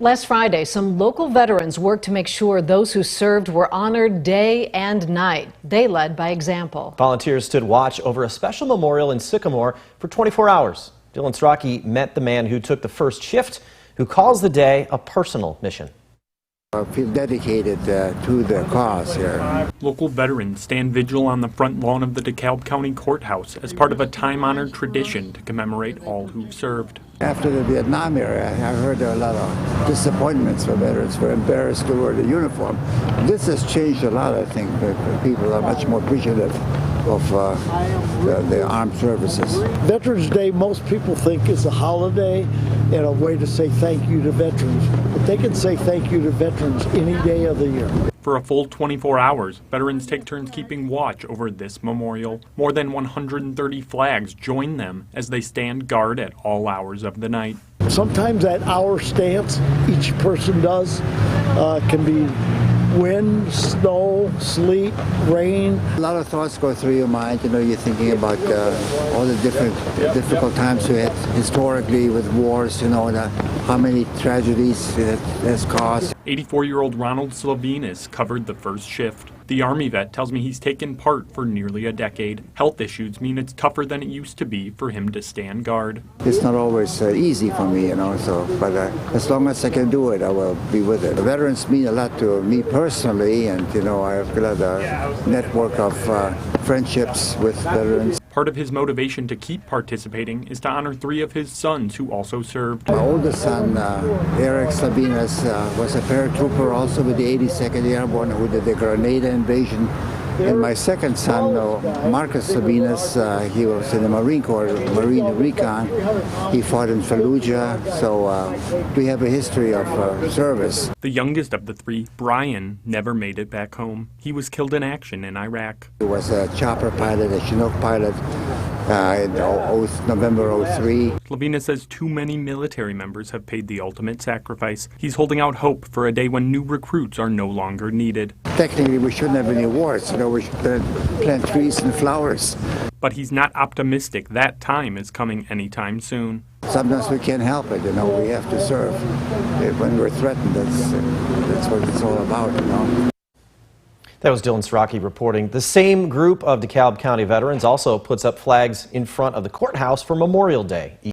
Last Friday, some local veterans worked to make sure those who served were honored day and night. They led by example. Volunteers stood watch over a special memorial in Sycamore for 24 hours. Dylan Strachey met the man who took the first shift, who calls the day a personal mission. I feel dedicated to the cause here. Local veterans stand vigil on the front lawn of the DeKalb County Courthouse as part of a time-honored tradition to commemorate all who've served. After the Vietnam era, I heard there are a lot of disappointments for veterans, who are embarrassed to wear the uniform. This has changed a lot, I think. People are much more appreciative of the armed services. Veterans Day, most people think is a holiday and a way to say thank you to veterans. But they can say thank you to veterans any day of the year. For a full 24 hours, veterans take turns keeping watch over this memorial. More than 130 flags join them as they stand guard at all hours of the night. Sometimes that hour stance each person does can be wind, snow, sleet, rain. A lot of thoughts go through your mind. You know, you're thinking about all the difficult times we had historically with wars, you know, how many tragedies it has caused. 84-year-old Ronald Slavinas covered the first shift. The Army vet tells me he's taken part for nearly a decade. Health issues mean it's tougher than it used to be for him to stand guard. It's not always easy for me, you know, but as long as I can do it, I will be with it. The veterans mean a lot to me personally, and, you know, I've got a network of friendships with veterans. Part of his motivation to keep participating is to honor 3 of his sons who also served. My oldest son, Eric Slavinas, was a paratrooper also with the 82nd Airborne who did the Grenada invasion. And my second son, Marcus Slavinas, he was in the Marine Corps, Marine Recon. He fought in Fallujah, so we have a history of service. The youngest of the 3, Brian, never made it back home. He was killed in action in Iraq. He was a chopper pilot, a Chinook pilot, in November '03. Slavinas says too many military members have paid the ultimate sacrifice. He's holding out hope for a day when new recruits are no longer needed. Technically, we shouldn't have any wars. You know, we should plant trees and flowers. But he's not optimistic that time is coming anytime soon. Sometimes we can't help it, you know, we have to serve. When we're threatened, that's what it's all about, you know. That was Dylan Strachey reporting. The same group of DeKalb County veterans also puts up flags in front of the courthouse for Memorial Day.